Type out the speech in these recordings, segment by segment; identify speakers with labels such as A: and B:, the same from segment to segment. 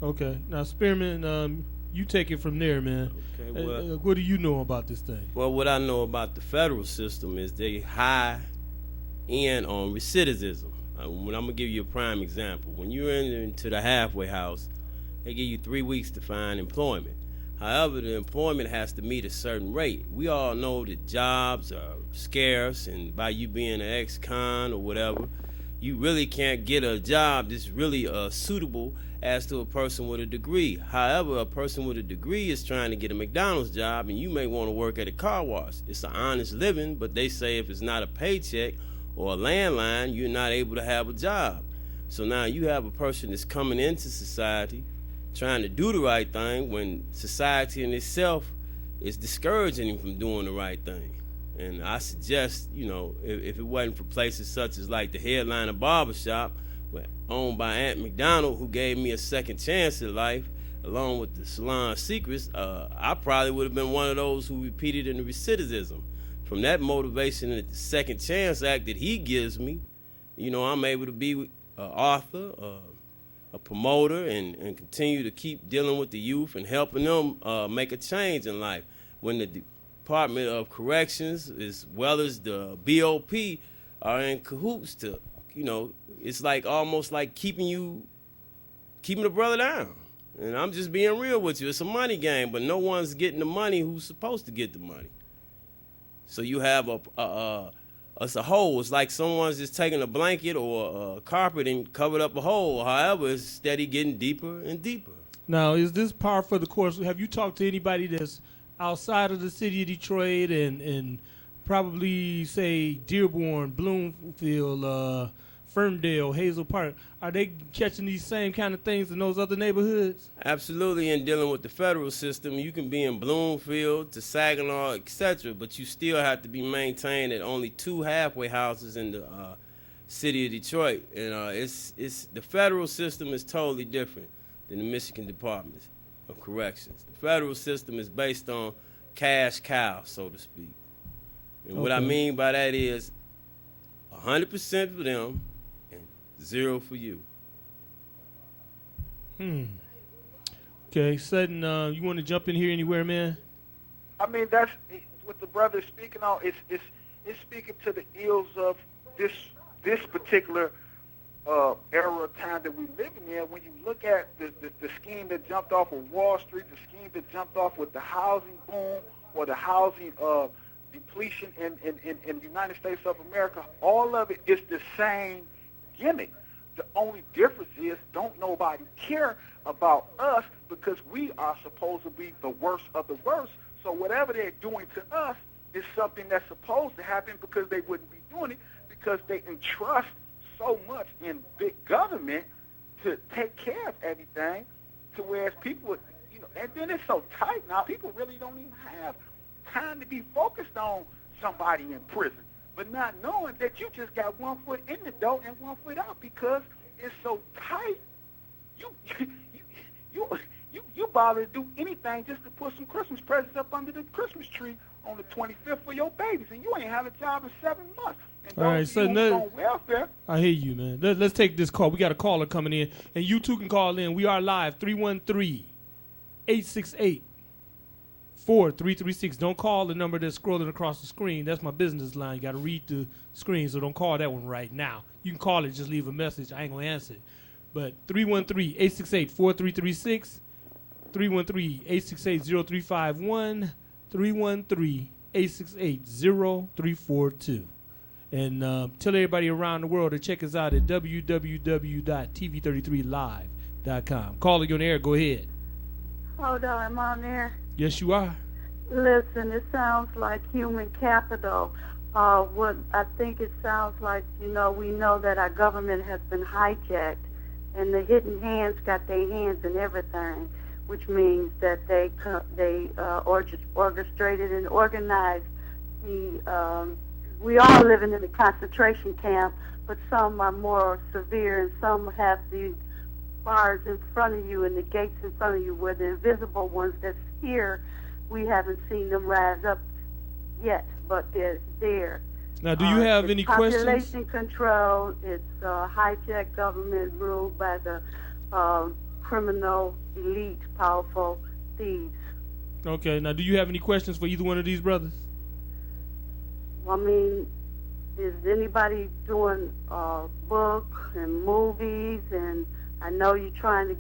A: Okay. Now, Spearman, you take it from there, man.
B: Okay, well,
A: What do you know about this thing?
B: well, what I know about the federal system is they high in on recidivism. When I'm gonna give you a prime example, when you're into the halfway house, they give you 3 weeks to find employment. However, the employment has to meet a certain rate. We all know that jobs are scarce, and by you being an ex-con or whatever, you really can't get a job that's really suitable as to a person with a degree. However, a person with a degree is trying to get a McDonald's job, and you may want to work at a car wash. It's an honest living, but they say if it's not a paycheck or a landline, you're not able to have a job. So now you have a person that's coming into society trying to do the right thing when society in itself is discouraging him from doing the right thing. And I suggest, if it wasn't for places such as like the Headliner Barbershop, owned by Aunt McDonald, who gave me a second chance in life, along with the Salon Secrets, I probably would have been one of those who repeated in the recidivism. From that motivation and the second chance act that he gives me, I'm able to be an author, a promoter, and continue to keep dealing with the youth and helping them make a change in life. When the Department of Corrections as well as the BOP are in cahoots to, it's like almost like keeping the brother down. And I'm just being real with you. It's a money game, but no one's getting the money who's supposed to get the money. So you have it's a hole. It's like someone's just taking a blanket or a carpet and covered up a hole. However, it's steady getting deeper and deeper.
A: Now, is this par for the course? Have you talked to anybody that's outside of the city of Detroit and probably, say, Dearborn, Bloomfield, Ferndale, Hazel Park? Are they catching these same kind of things in those other neighborhoods?
B: Absolutely. In dealing with the federal system, you can be in Bloomfield to Saginaw, etc., but you still have to be maintained at only 2 halfway houses in the city of Detroit. And it's the federal system is totally different than the Michigan Department of Corrections. The federal system is based on cash cow, so to speak. And what I mean by that is 100% for them and 0 for you.
A: Okay, Sutton, you want to jump in here anywhere, man?
C: I mean, that's what the brother is speaking on. It's speaking to the ills of this particular era of time that we're living in. When you look at the scheme that jumped off of Wall Street, the scheme that jumped off with the housing boom or the housing depletion in the United States of America, all of it is the same gimmick. The only difference is don't nobody care about us because we are supposed to be the worst of the worst. So whatever they're doing to us is something that's supposed to happen because they wouldn't be doing it because they entrust so much in big government to take care of everything to whereas people, and then it's so tight now, people really don't even have time to be focused on somebody in prison, but not knowing that you just got 1 foot in the door and 1 foot out because it's so tight. You bother to do anything just to put some Christmas presents up under the Christmas tree on the 25th for your babies, and you ain't had a job in 7 months. And
A: all right, so
C: on welfare.
A: I hear you, man. Let's take this call. We got a caller coming in, and you too can call in. We are live, 313-868-4336. Don't call the number that's scrolling across the screen. That's my business line. You got to read the screen, so don't call that one right now. You can call it, just leave a message. I ain't going to answer it. But 313-868-4336, 313-868-0351, 313-868-0342. And tell everybody around the world to check us out at www.tv33live.com. Caller, you on the air. Go ahead.
D: Hodo, I'm on there.
A: Yes, you are.
D: Listen, it sounds like human capital. What I think it sounds like, we know that our government has been hijacked, and the hidden hands got their hands in everything, which means that they orchestrated and organized the. We are living in a concentration camp, but some are more severe, and some have the bars in front of you and the gates in front of you, where the invisible ones that's here, we haven't seen them rise up yet, but they're there.
A: Now, do you have any questions?
D: Population control, it's hijacked government ruled by the criminal, elite, powerful thieves.
A: Okay. Now, do you have any questions for either one of these brothers?
D: I mean, is anybody doing book and movies? And I know you're trying to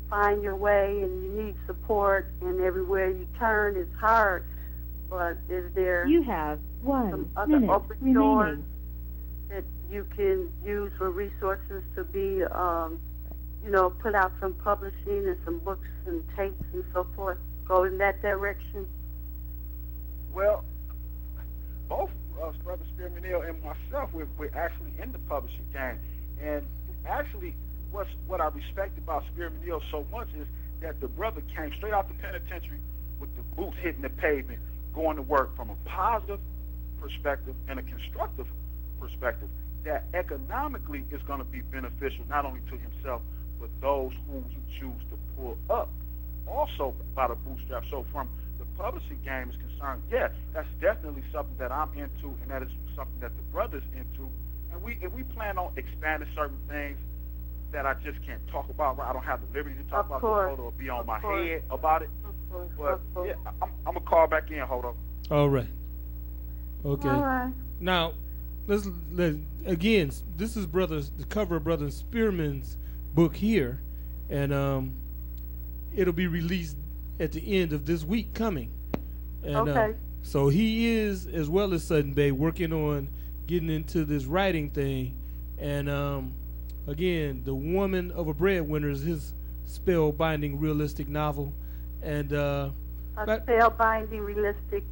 D: find your way and you need support, and everywhere you turn is hard. But is there
E: You have
D: some
E: 1
D: other
E: minute
D: open doors
E: remaining.
D: that you can use for resources to be, put out some publishing and some books and tapes and so forth? Go in that direction?
C: Well, both Brother Spearman-El and myself, we're actually in the publishing game. And actually, what I respect about Spearman-El so much is that the brother came straight out the penitentiary with the boots hitting the pavement, going to work from a positive perspective and a constructive perspective that economically is going to be beneficial not only to himself, but those who you choose to pull up also by the bootstrap. So from the publishing game is concerned, yeah, that's definitely something that I'm into, and that is something that the brother's into. And we plan on expanding certain things that I just can't talk about. I don't have the liberty to talk about this, Hodo, or be on my head about it. But yeah, I'm gonna call back in, Hodo.
A: All right. Okay.
D: All right.
A: Now, let's again. This is the cover of Brother Spearman's book here, and it'll be released at the end of this week coming. And,
D: Okay.
A: So he is, as well as Sutton-Bey, working on getting into this writing thing, and again, The Woman of a Breadwinner is his spellbinding realistic novel, and
D: A spellbinding, realistic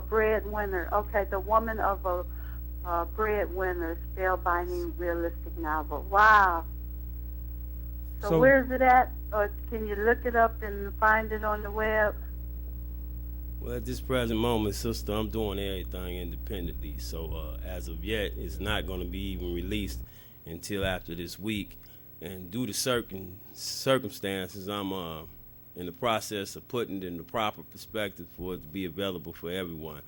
D: breadwinner. Okay, The Woman of a Breadwinner, spellbinding, realistic novel. Wow. So where's it at? Or can you look it up and find it on the web?
B: Well, at this present moment, sister, I'm doing everything independently. So as of yet, it's not going to be even released until after this week. And due to certain circumstances, I'm in the process of putting it in the proper perspective for it to be available for everyone.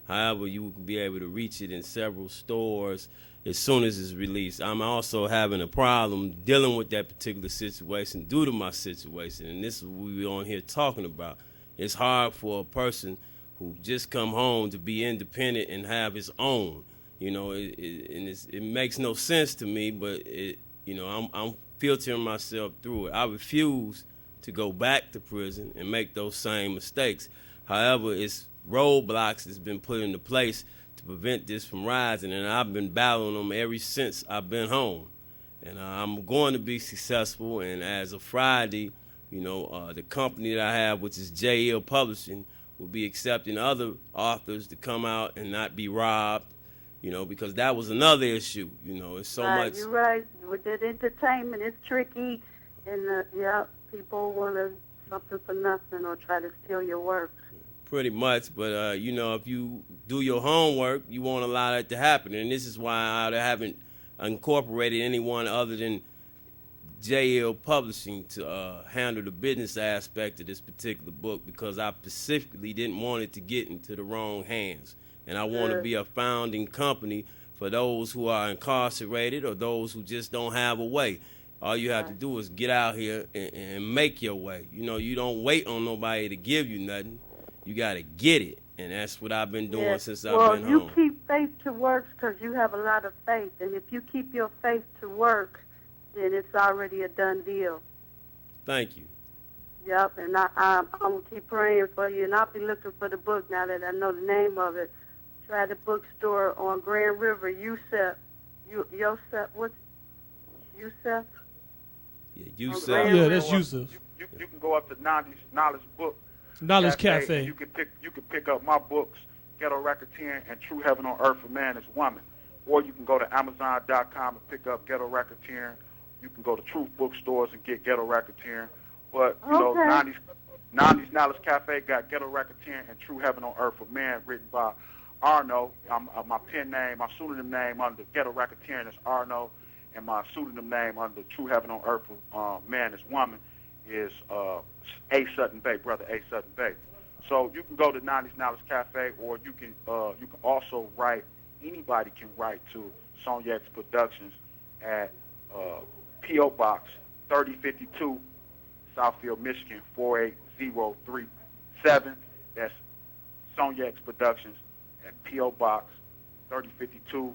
B: However, you will be able to reach it in several stores as soon as it's released. I'm also having a problem dealing with that particular situation due to my situation, and this is what we're on here talking about. It's hard for a person who just come home to be independent and have his own. You know, it makes no sense to me, but I'm filtering myself through it. I refuse to go back to prison and make those same mistakes. However, it's roadblocks that's been put into place to prevent this from rising, and I've been battling them ever since I've been home. And I'm going to be successful, and as of Friday, the company that I have, which is JL Publishing, will be accepting other authors to come out and not be robbed, because that was another issue. It's so much.
D: You're right. With that entertainment, it's tricky, and people want something for nothing or try to steal your work.
B: Pretty much, but if you do your homework, you won't allow that to happen, and this is why I haven't incorporated anyone other than JL Publishing to handle the business aspect of this particular book, because I specifically didn't want it to get into the wrong hands, and I want to be a founding company for those who are incarcerated or those who just don't have a way. All you have to do is get out here and make your way. You don't wait on nobody to give you nothing. You got to get it, and that's what I've been doing since I've been home.
D: Well, you keep faith to work because you have a lot of faith, and if you keep your faith to work, then it's already a done deal.
B: Thank you.
D: Yep, and I'm going to keep praying for you, and I'll be looking for the book now that I know the name of it. Try the bookstore on Grand River, Yusef. What's Yusef?
B: Yeah, Yusef.
A: Yeah, that's Yusef.
C: You can go up to Knowledge Book.
A: Knowledge Cafe.
C: And you can pick up my books, Ghetto Racketeering and True Heaven on Earth for Man is Woman. Or you can go to Amazon.com and pick up Ghetto Racketeering. You can go to Truth Bookstores and get Ghetto Racketeering. But, 90s Knowledge Cafe got Ghetto Racketeering and True Heaven on Earth for Man, written by Arno. My pen name, my pseudonym name under Ghetto Racketeering is Arno, and my pseudonym name under True Heaven on Earth for Man is Woman is A. Sutton-Bey, Brother A. Sutton-Bey. So you can go to 90s Knowledge Cafe, or you can also write. Anybody can write to Sonia X Productions at P.O. Box 3052, Southfield, Michigan 48037. That's Sonia X Productions at P.O. Box 3052,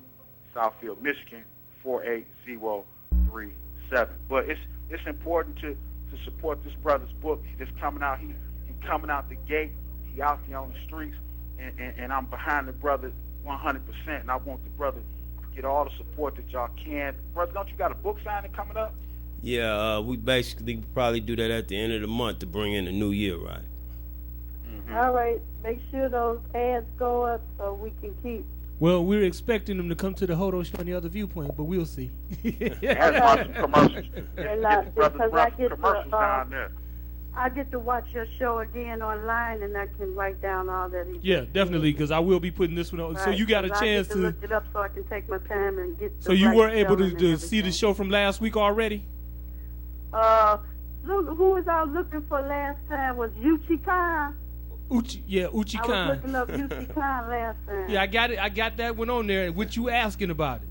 C: Southfield, Michigan 48037. But it's important to support this brother's book. He's coming out. He coming out the gate. He out there on the streets, and I'm behind the brother 100%. And I want the brother to get all the support that y'all can. Brother, don't you got a book signing coming up?
B: Yeah, we basically probably do that at the end of the month to bring in the new year, right?
C: Mm-hmm.
D: All right. Make sure those ads go up so we can keep.
A: Well, we're expecting them to come to the Hodo show on the other viewpoint, but we'll see.
C: That's awesome commercials.
D: Because I get
C: commercials down there.
D: I get to watch your show again online, and I can write down all that.
A: Yeah, definitely, because I will be putting this one on.
D: Right,
A: so you got a chance
D: I get
A: to
D: look it up so I can take my time and get.
A: So you were able to see the show from last week already?
D: Who was I looking for last time? Was Uchi Khan?
A: Uchi
D: I was
A: Khan.
D: looking up Uchi Khan last time.
A: Yeah, I got it. I got that one on there. What you asking about it?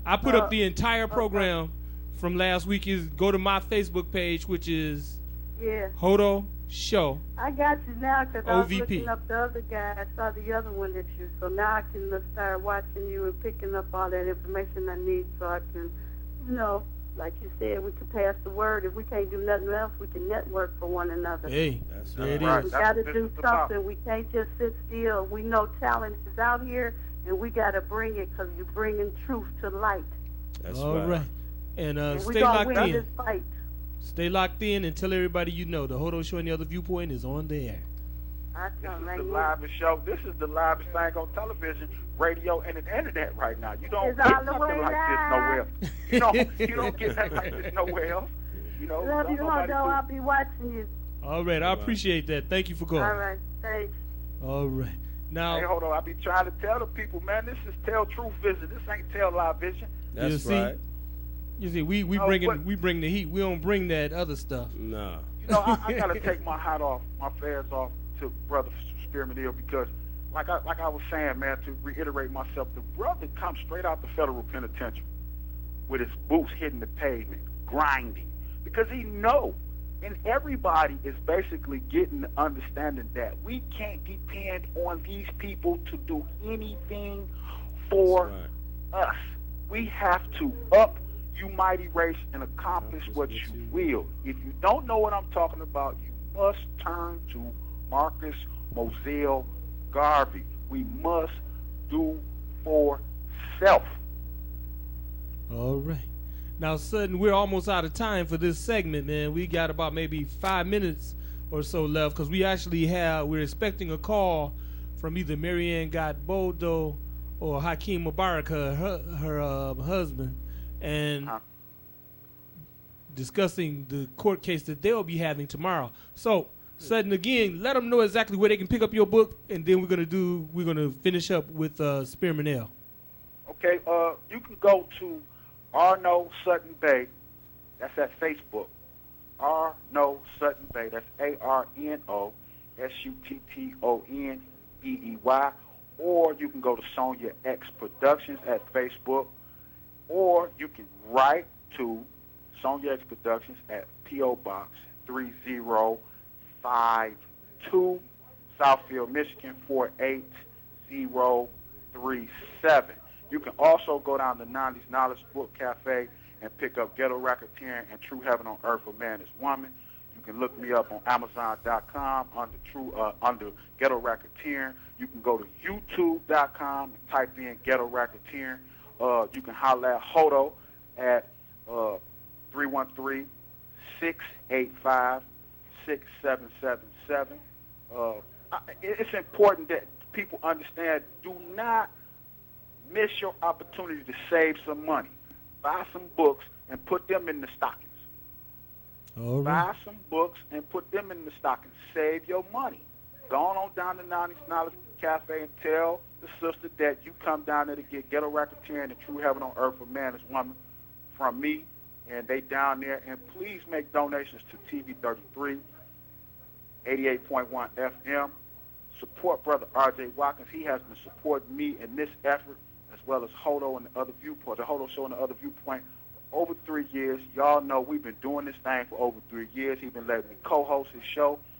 A: I put up the entire program from last week. Is go to my Facebook page, which is Hodo Show.
D: I got you now because I was
A: OVP.
D: looking up the other guy. I saw the other one that you. So now I can start watching you and picking up all that information I need, so I can, like you said, we can pass the word. If we can't do nothing else, we can network for one another.
A: Hey,
B: That's
A: there it
C: right.
A: is.
D: We got to
C: That's
D: do
C: what it's about.
D: something. We can't just sit still. We know talent is out here, and we got to bring it because you're bringing truth to light.
B: That's
A: All right. And
D: And
A: stay
D: we're going to
A: locked
D: win
A: in.
D: this fight.
A: Stay locked in and tell everybody you know the Hodo Show and the Other Viewpoint is on the air.
D: I
C: This
D: tell
C: is
D: right
C: the
D: now.
C: livest show. This is the livest thing on television, radio, and the internet right now. You don't
D: It's
C: get
D: all the
C: nothing
D: way
C: like this
D: live.
C: nowhere else. You don't get nothing like this nowhere else.
D: Love you, Hodo. I'll be watching you.
A: All right, I appreciate that. Thank you for calling.
D: All right, thanks.
A: All right. Now,
C: Hey, hold on. I be trying to tell the people, man, this is Tell Truth Vision. This ain't Tell Live Vision.
B: That's
A: you see,
B: right.
A: You see, we
C: No,
A: bring
C: but-
A: we bring the heat. We don't bring that other stuff.
B: Nah.
C: I gotta take my hat off, my fans off to Brother Spearman-El because, like I was saying, man, to reiterate myself, the brother comes straight out the federal penitentiary with his boots hitting the pavement, grinding, because he know, and everybody is basically getting the understanding that we can't depend on these people to do anything for
B: That's
C: us. We have to up you mighty race and accomplish what you will. If you don't know what I'm talking about, you must turn to Marcus Moselle Garvey. We must do for self.
A: All right. Now, Sutton, we're almost out of time for this segment, man. We got about maybe 5 minutes or so left because we're expecting a call from either Marianne Bodo or Hakeem Mubarak, her husband, and discussing the court case that they'll be having tomorrow. So, Sutton, again, let them know exactly where they can pick up your book, and then we're gonna finish up with Spearman-El.
C: Okay, you can go to Arno Sutton-Bey. That's at Facebook. Arno Sutton-Bey. That's ARNOSUTTONBEY. Or you can go to Sonia X Productions at Facebook. Or you can write to Sonia X Productions at P.O. Box 3052, Southfield, Michigan 48037. You can also go down to 90s Knowledge Book Cafe and pick up Ghetto Racketeering and True Heaven on Earth for Man is Woman. You can look me up on Amazon.com under Ghetto Racketeering. You can go to YouTube.com and type in Ghetto Racketeering. You can holler at Hodo at 313-685-6777. It's important that people understand, do not miss your opportunity to save some money. Buy some books and put them in the stockings.
A: All right.
C: Buy some books and put them in the stockings. Save your money. Go on down to 90s Knowledge Cafe and tell the sister that you come down there to get Ghetto Racketeering and True Heaven on Earth for Man is Woman from me, and they down there. And please make donations to TV 33, 88.1 FM. Support Brother R.J. Watkins. He has been supporting me in this effort, as well as Hodo and the Other Viewpoint, the Hodo Show and the Other Viewpoint, over 3 years. Y'all know we've been doing this thing for over 3 years. He's been letting me co-host his show.